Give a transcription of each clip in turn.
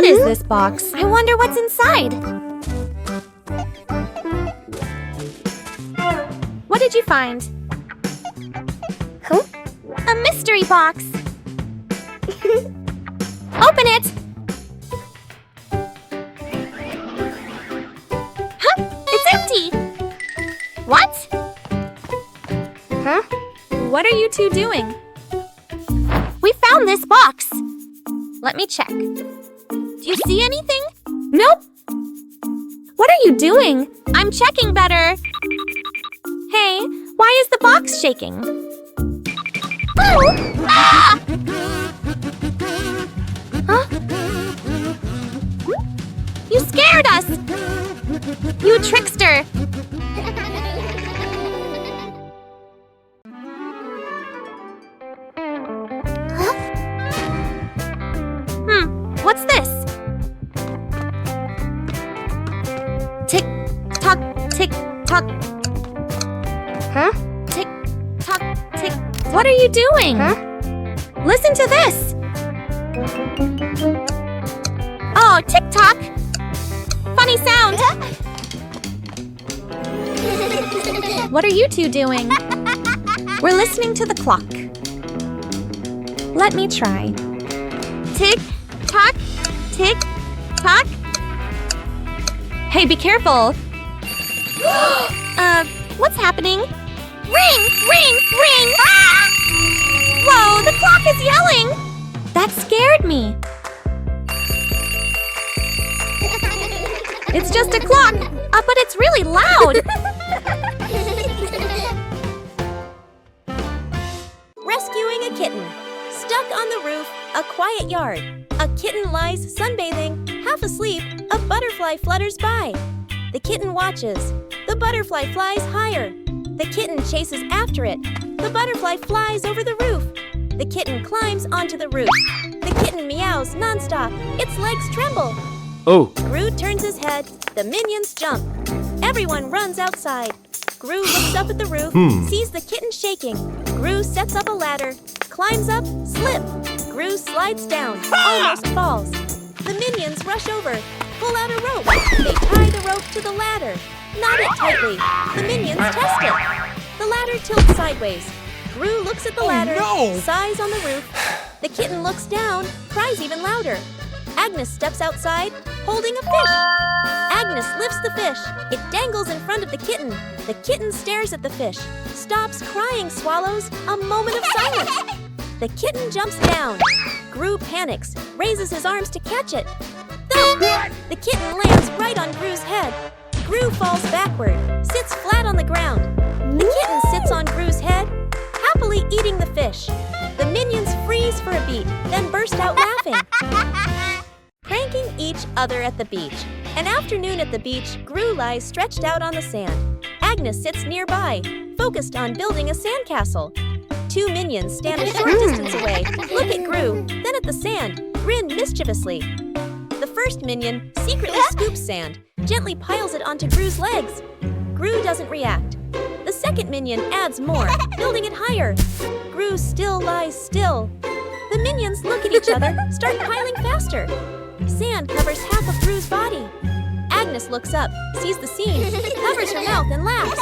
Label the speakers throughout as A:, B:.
A: What is this box? I wonder what's inside. What did you find?
B: Huh?
A: A mystery box. Open it. Huh? It's empty. What?
B: Huh?
A: What are you two doing? We found this box. Let me check. Do you see anything? Nope. What are you doing? I'm checking better. Hey, why is the box shaking? Oh! Ah! Huh? You scared us! You trickster! What's this? Tick tock, tick tock.
B: Huh?
A: Tick tock, tick. What are you doing?
B: Huh?
A: Listen to this. Oh, tick tock. Funny sound. What are you two doing? We're listening to the clock. Let me try. Tick tock, tick tock. Hey, be careful. What's happening? Ring, ring, ring! Ah! Whoa, the clock is yelling! That scared me. It's just a clock, but it's really loud.
C: Rescuing a kitten. Stuck on the roof, a quiet yard. A kitten lies sunbathing, half asleep. A butterfly flutters by. The kitten watches. The butterfly flies higher. The kitten chases after it. The butterfly flies over the roof. The kitten climbs onto the roof. The kitten meows nonstop. Its legs tremble.
D: Oh.
C: Gru turns his head. The minions jump. Everyone runs outside. Gru looks up at the roof, sees the kitten shaking. Gru sets up a ladder, climbs up, slip. Gru slides down, almost falls. The minions rush over, pull out a rope. They tie the rope to the ladder, knot it tightly. The minions test it. The ladder tilts sideways. Gru looks at the ladder, sighs on the roof. The kitten looks down, cries even louder. Agnes steps outside, holding a fish. Agnes lifts the fish. It dangles in front of the kitten. The kitten stares at the fish, stops crying, swallows. A moment of silence. The kitten jumps down. Gru panics, raises his arms to catch it. Thump! The kitten lands right on Gru's head. Gru falls backward, sits flat on the ground. The kitten sits on Gru's head, happily eating the fish. The minions freeze for a beat, then burst out laughing. Pranking each other at the beach. An afternoon at the beach, Gru lies stretched out on the sand. Agnes sits nearby, focused on building a sandcastle. Two minions stand a short distance away, look at Gru, then at the sand, grin mischievously. The first minion secretly scoops sand, gently piles it onto Gru's legs. Gru doesn't react. The second minion adds more, building it higher. Gru still lies still. The minions look at each other, start piling faster. Sand covers half of Gru's body. Agnes looks up, sees the scene, covers her mouth and laughs.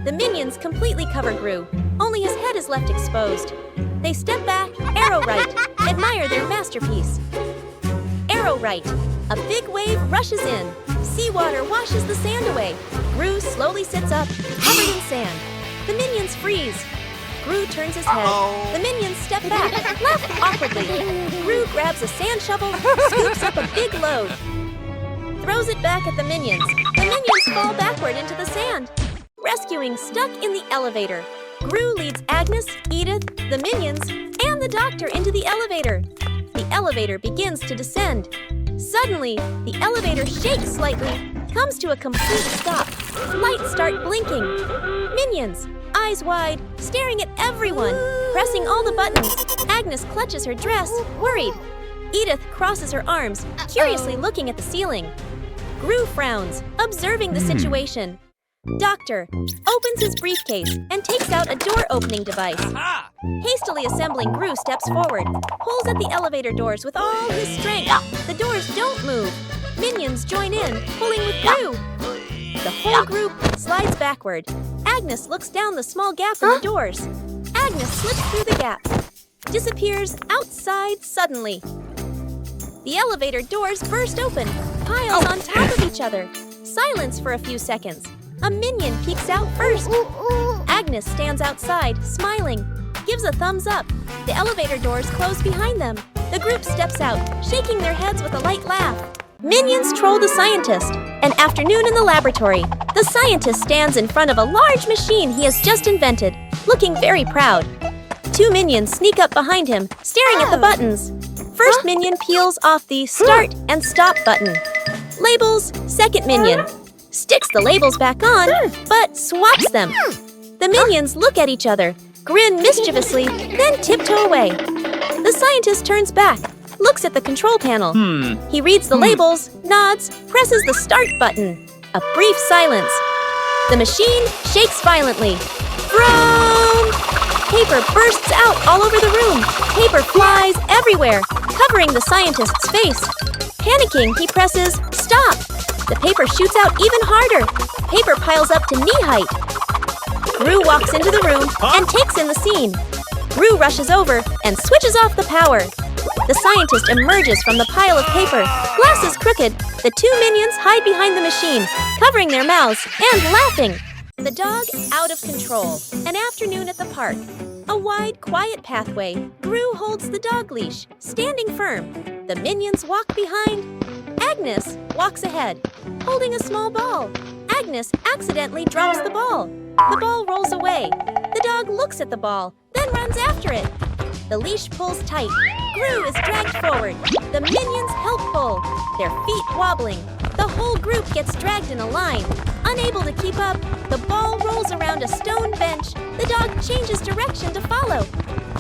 C: The minions completely cover Gru. Only his head is left exposed. They step back, arrow right, admire their masterpiece. Arrow right. A big wave rushes in. Seawater washes the sand away. Gru slowly sits up, covered in sand. The minions freeze. Gru turns his head. The minions step back, laugh awkwardly. Gru grabs a sand shovel, scoops up a big load. Throws it back at the minions. The minions fall backward into the sand. Rescuing stuck in the elevator. Gru leads Agnes, Edith, the minions, and the doctor into the elevator. The elevator begins to descend. Suddenly, the elevator shakes slightly, comes to a complete stop. Lights start blinking. Minions, eyes wide, staring at everyone, pressing all the buttons. Agnes clutches her dress, worried. Edith crosses her arms, curiously looking at the ceiling. Gru frowns, observing the situation. Doctor opens his briefcase and takes out a door-opening device. Hastily assembling, Gru steps forward, pulls at the elevator doors with all his strength. The doors don't move. Minions join in, pulling with Gru. The whole group slides backward. Agnes looks down the small gap in the doors. Agnes slips through the gap, disappears outside suddenly. The elevator doors burst open, piles on top of each other. Silence for a few seconds. A minion peeks out first. Agnes stands outside, smiling, gives a thumbs up. The elevator doors close behind them. The group steps out, shaking their heads with a light laugh. Minions troll the scientist. An afternoon in the laboratory. The scientist stands in front of a large machine he has just invented, looking very proud. Two minions sneak up behind him, staring at the buttons. First minion peels off the start and stop button. Labels, second minion. Sticks the labels back on, but swaps them. The minions look at each other, grin mischievously, then tiptoe away. The scientist turns back, looks at the control panel. He reads the labels, nods, presses the start button. A brief silence. The machine shakes violently. Vroom! Paper bursts out all over the room. Paper flies everywhere, covering the scientist's face. Panicking, he presses stop. The paper shoots out even harder. Paper piles up to knee height. Gru walks into the room and takes in the scene. Gru rushes over and switches off the power. The scientist emerges from the pile of paper, glasses crooked. The two minions hide behind the machine, covering their mouths and laughing. The dog out of control. An afternoon at the park. A wide, quiet pathway. Gru holds the dog leash, standing firm. The minions walk behind. Agnes walks ahead, holding a small ball. Agnes accidentally drops the ball. The ball rolls away. The dog looks at the ball, then runs after it. The leash pulls tight. Gru is dragged forward. The minions help pull, their feet wobbling. The whole group gets dragged in a line. Unable to keep up, the ball rolls around a stone bench. The dog changes direction to follow.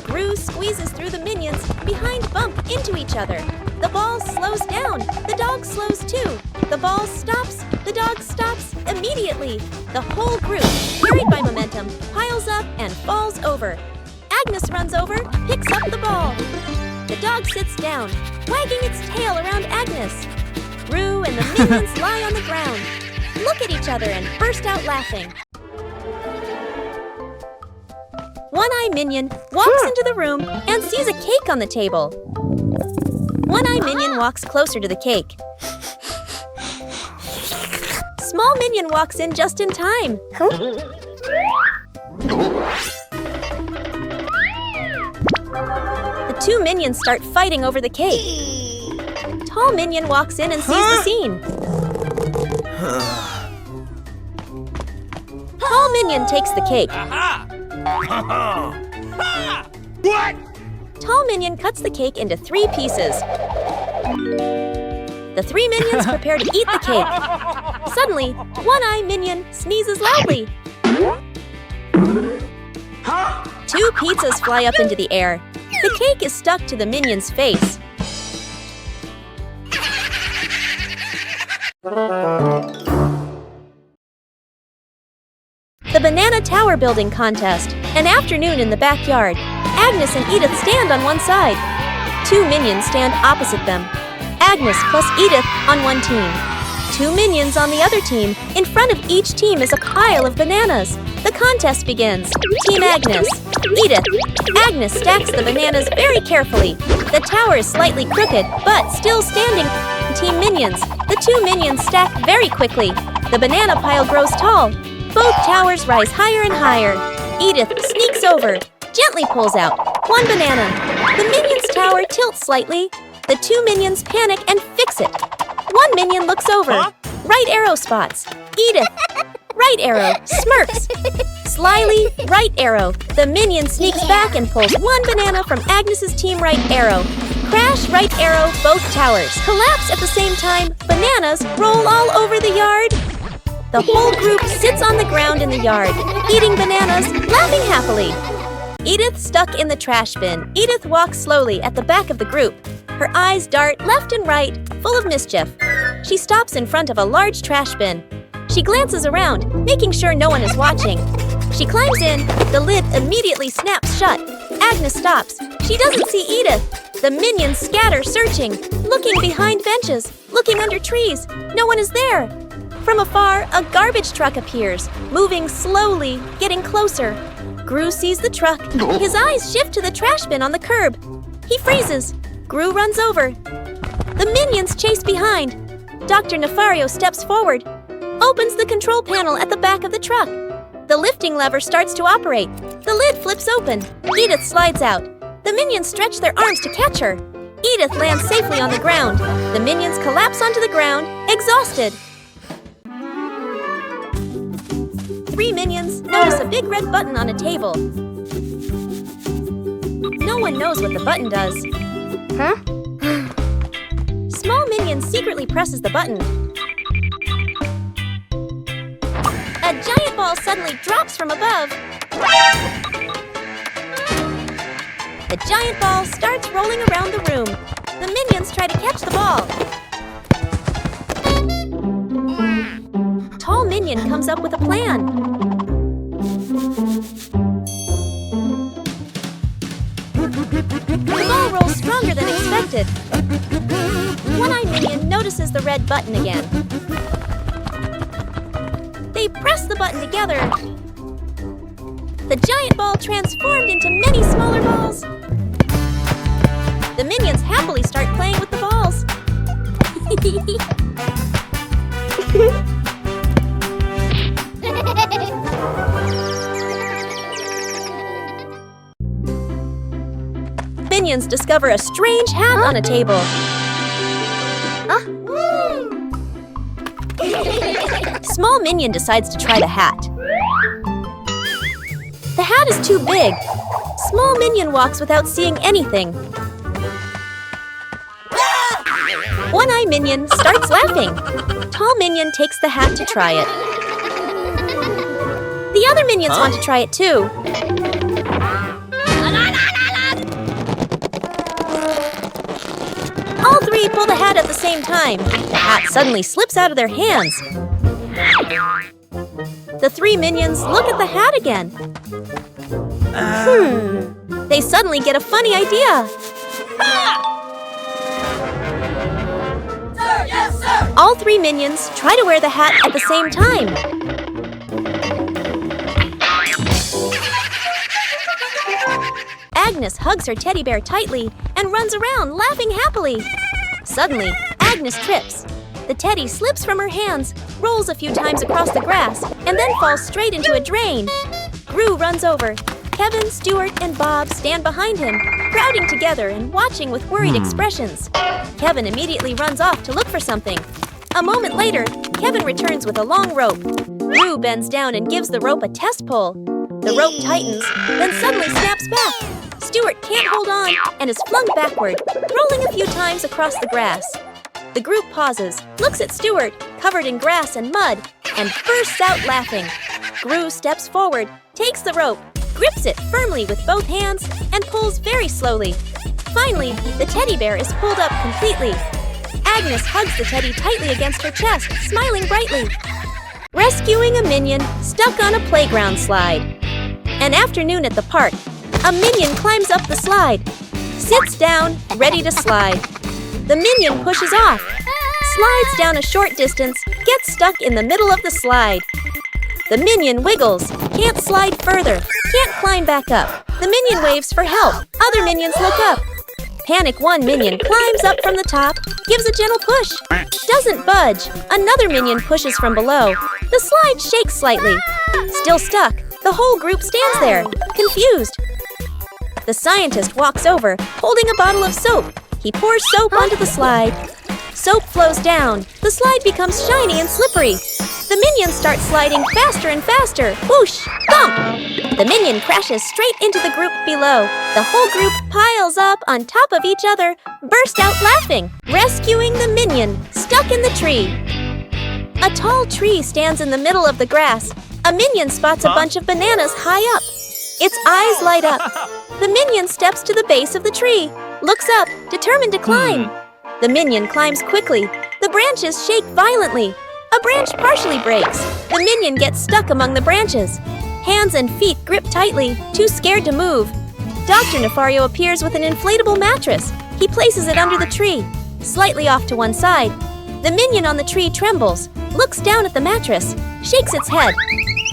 C: Gru squeezes through the minions, behind bump into each other. The ball slows down. The dog slows too. The ball stops. The dog stops immediately. The whole group, carried by momentum, piles up and falls over. Agnes runs over, picks up the ball. The dog sits down, wagging its tail around Agnes. Gru and the minions lie on the ground, look at each other and burst out laughing. One-Eye Minion walks into the room and sees a cake on the table. One-Eye Minion walks closer to the cake. Small Minion walks in just in time. The two minions start fighting over the cake. Tall Minion walks in and sees the scene. Tall Minion takes the cake.
D: What?
C: Tall Minion cuts the cake into 3 pieces. The 3 minions prepare to eat the cake. Suddenly, One-Eye Minion sneezes loudly. 2 pizzas fly up into the air. The cake is stuck to the minion's face. The Banana Tower Building Contest. An afternoon in the backyard. Agnes and Edith stand on one side. 2 minions stand opposite them. Agnes plus Edith on one team. 2 minions on the other team. In front of each team is a pile of bananas. The contest begins. Team Agnes. Edith. Agnes stacks the bananas very carefully. The tower is slightly crooked, but still standing. Team Minions. The 2 minions stack very quickly. The banana pile grows tall. Both towers rise higher and higher. Edith sneaks over, gently pulls out 1 banana. The minions' tower tilts slightly. The 2 minions panic and fix it. 1 minion looks over. Right arrow spots. Edith. Right arrow. Smirks. Slyly, right arrow. The minion sneaks back and pulls 1 banana from Agnes's team right arrow. Crash, right arrow, both towers. Collapse at the same time. Bananas roll all over the yard. The whole group sits on the ground in the yard, eating bananas, laughing happily. Edith stuck in the trash bin. Edith walks slowly at the back of the group. Her eyes dart left and right, full of mischief. She stops in front of a large trash bin. She glances around, making sure no one is watching. She climbs in. The lid immediately snaps shut. Agnes stops. She doesn't see Edith. The minions scatter, searching, looking behind benches, looking under trees. No one is there. From afar, a garbage truck appears, moving slowly, getting closer. Gru sees the truck. His eyes shift to the trash bin on the curb. He freezes. Gru runs over. The minions chase behind. Dr. Nefario steps forward, opens the control panel at the back of the truck. The lifting lever starts to operate. The lid flips open. Edith slides out. The minions stretch their arms to catch her. Edith lands safely on the ground. The minions collapse onto the ground, exhausted. 3 minions notice a big red button on a table. No one knows what the button does.
B: Huh?
C: Small minion secretly presses the button. A giant ball suddenly drops from above. The giant ball starts rolling around the room. The minions try to catch the ball. Tall minion comes up with a plan. The ball rolls stronger than expected. One-Eye Minion notices the red button again. They press the button together. The giant ball transformed into many smaller balls. The minions happily start playing with the balls. Minions discover a strange hat on a table. Small minion decides to try the hat. The hat is too big. Small minion walks without seeing anything. One-Eye Minion starts laughing. Tall Minion takes the hat to try it. The other minions want to try it too. All 3 pull the hat at the same time. The hat suddenly slips out of their hands. The 3 minions look at the hat again. They suddenly get a funny idea.
D: Sir, yes, sir!
C: All 3 minions try to wear the hat at the same time. Agnes hugs her teddy bear tightly and runs around laughing happily. Suddenly, Agnes trips. The teddy slips from her hands, rolls a few times across the grass, and then falls straight into a drain. Gru runs over. Kevin, Stuart, and Bob stand behind him, crowding together and watching with worried expressions. Kevin immediately runs off to look for something. A moment later, Kevin returns with a long rope. Gru bends down and gives the rope a test pull. The rope tightens, then suddenly snaps back. Stuart can't hold on and is flung backward, rolling a few times across the grass. The group pauses, looks at Stuart, covered in grass and mud, and bursts out laughing. Gru steps forward, takes the rope, grips it firmly with both hands, and pulls very slowly. Finally, the teddy bear is pulled up completely. Agnes hugs the teddy tightly against her chest, smiling brightly. Rescuing a minion stuck on a playground slide. An afternoon at the park. A minion climbs up the slide, sits down, ready to slide. The minion pushes off, slides down a short distance, gets stuck in the middle of the slide. The minion wiggles, can't slide further, can't climb back up. The minion waves for help. Other minions look up. Panic one minion climbs up from the top, gives a gentle push. Doesn't budge. Another minion pushes from below. The slide shakes slightly. Still stuck. The whole group stands there, confused. The scientist walks over, holding a bottle of soap. He pours soap onto the slide. Soap flows down. The slide becomes shiny and slippery. The minions start sliding faster and faster. Whoosh! Thump! The minion crashes straight into the group below. The whole group piles up on top of each other, burst out laughing, rescuing the minion stuck in the tree. A tall tree stands in the middle of the grass. A minion spots a bunch of bananas high up. Its eyes light up. The minion steps to the base of the tree, looks up, determined to climb. The minion climbs quickly. The branches shake violently. A branch partially breaks. The minion gets stuck among the branches. Hands and feet grip tightly, too scared to move. Dr. Nefario appears with an inflatable mattress. He places it under the tree, slightly off to one side. The minion on the tree trembles, looks down at the mattress, shakes its head.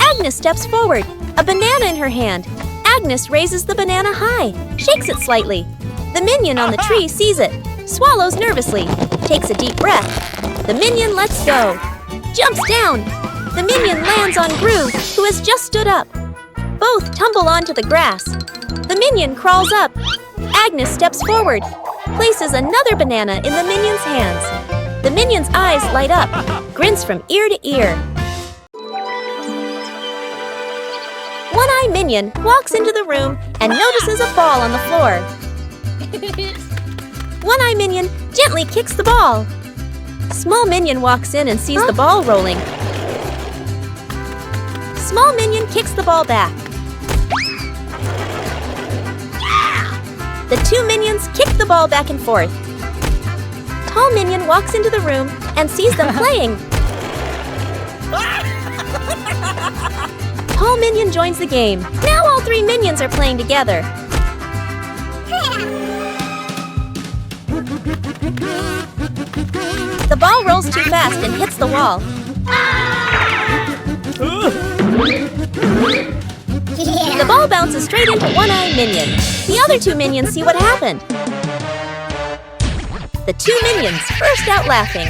C: Agnes steps forward, a banana in her hand. Agnes raises the banana high, shakes it slightly. The minion on the tree sees it, swallows nervously, takes a deep breath. The minion lets go, jumps down. The minion lands on Gru, who has just stood up. Both tumble onto the grass. The minion crawls up. Agnes steps forward, places another banana in the minion's hands. The minion's eyes light up, grins from ear to ear. One-Eye Minion walks into the room and notices a ball on the floor. One-Eye Minion gently kicks the ball. Small Minion walks in and sees the ball rolling. Small Minion kicks the ball back. The two minions kick the ball back and forth. Tall Minion walks into the room and sees them playing. Tall Minion joins the game. Now all three minions are playing together. The ball rolls too fast and hits the wall. The ball bounces straight into One-Eye Minion. The other two minions see what happened. The two minions burst out laughing.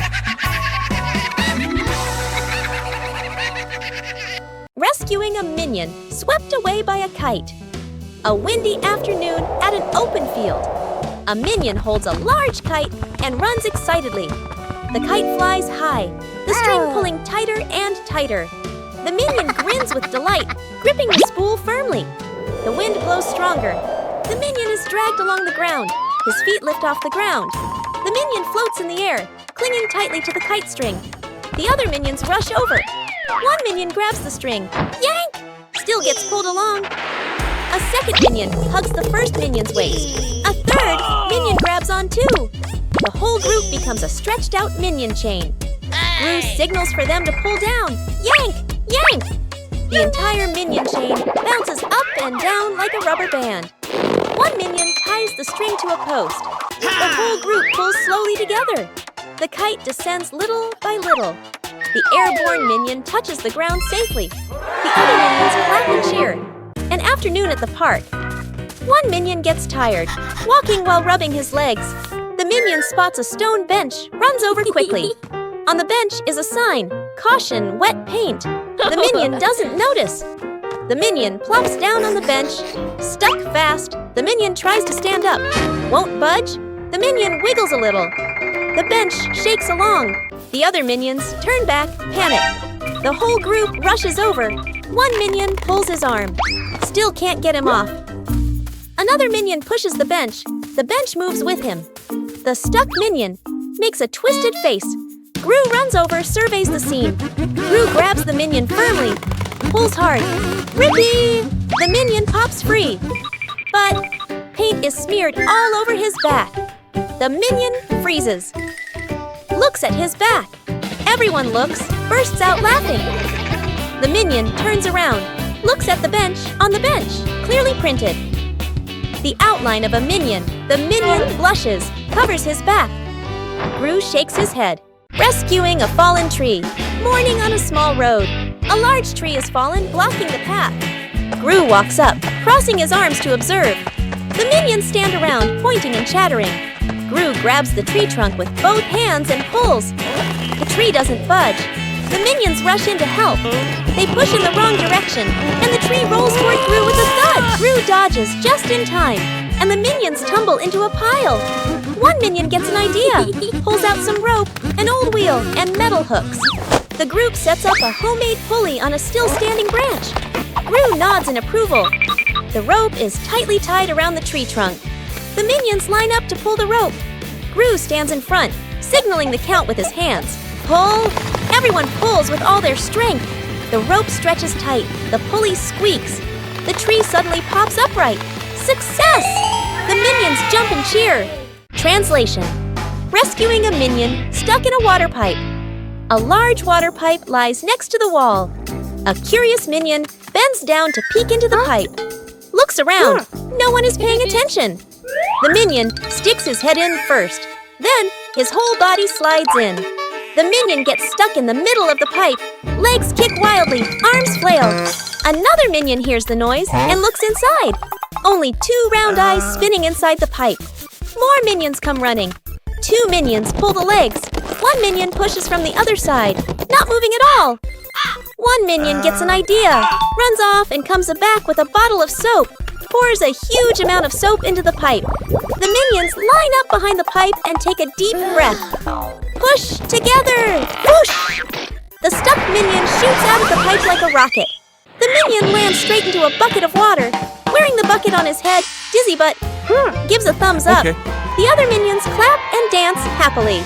C: Rescuing a minion swept away by a kite. A windy afternoon at an open field. A minion holds a large kite and runs excitedly. The kite flies high, the string pulling tighter and tighter. The minion grins with delight, gripping the spool firmly. The wind blows stronger. The minion is dragged along the ground. His feet lift off the ground. The minion floats in the air, clinging tightly to the kite string. The other minions rush over. One minion grabs the string. Yank! Still gets pulled along. A second minion hugs the first minion's waist. A third minion grabs on too. The whole group becomes a stretched out minion chain. Gru signals for them to pull down. Yank! Yank! The entire minion chain bounces up and down like a rubber band. One minion ties the string to a post. The whole group pulls slowly together. The kite descends little by little. The airborne minion touches the ground safely. The other minions clap and cheer. An afternoon at the park. One minion gets tired, walking while rubbing his legs. The minion spots a stone bench, runs over quickly. On the bench is a sign, "Caution, wet paint." The minion doesn't notice. The minion plops down on the bench, stuck fast. The minion tries to stand up, won't budge. The minion wiggles a little. The bench shakes along. The other minions turn back, panic. The whole group rushes over. One minion pulls his arm. Still can't get him off. Another minion pushes the bench. The bench moves with him. The stuck minion makes a twisted face. Gru runs over, surveys the scene. Gru grabs the minion firmly, pulls hard. Rippee! The minion pops free. But paint is smeared all over his back. The minion freezes. Looks at his back. Everyone looks, bursts out laughing. The minion turns around, looks at the bench on the bench, clearly printed. The outline of a minion. The minion blushes, covers his back. Gru shakes his head. Rescuing a fallen tree. Morning on a small road. A large tree has fallen, blocking the path. Gru walks up, crossing his arms to observe. The minions stand around, pointing and chattering. Gru grabs the tree trunk with both hands and pulls. The tree doesn't budge. The minions rush in to help. They push in the wrong direction, and the tree rolls toward Gru with a thud. Gru dodges just in time, and the minions tumble into a pile. One minion gets an idea, pulls out some rope, an old wheel, and metal hooks. The group sets up a homemade pulley on a still-standing branch. Gru nods in approval. The rope is tightly tied around the tree trunk. The minions line up to pull the rope. Gru stands in front, signaling the count with his hands. Pull! Everyone pulls with all their strength. The rope stretches tight. The pulley squeaks. The tree suddenly pops upright. Success! The minions jump and cheer. Translation: rescuing a minion stuck in a water pipe. A large water pipe lies next to the wall. A curious minion bends down to peek into the pipe. Looks around. No one is paying attention. The minion sticks his head in first. Then his whole body slides in. The minion gets stuck in the middle of the pipe. Legs kick wildly, arms flail. Another minion hears the noise and looks inside. Only 2 round eyes spinning inside the pipe. More minions come running. 2 minions pull the legs. 1 minion pushes from the other side, not moving at all. 1 minion gets an idea, runs off and comes back with a bottle of soap, pours a huge amount of soap into the pipe. The minions line up behind the pipe and take a deep breath. Push together! Whoosh! The stuck minion shoots out of the pipe like a rocket. The minion lands straight into a bucket of water. Wearing the bucket on his head, Dizzy Butt gives a thumbs up.
D: Okay.
C: The other minions clap and dance happily.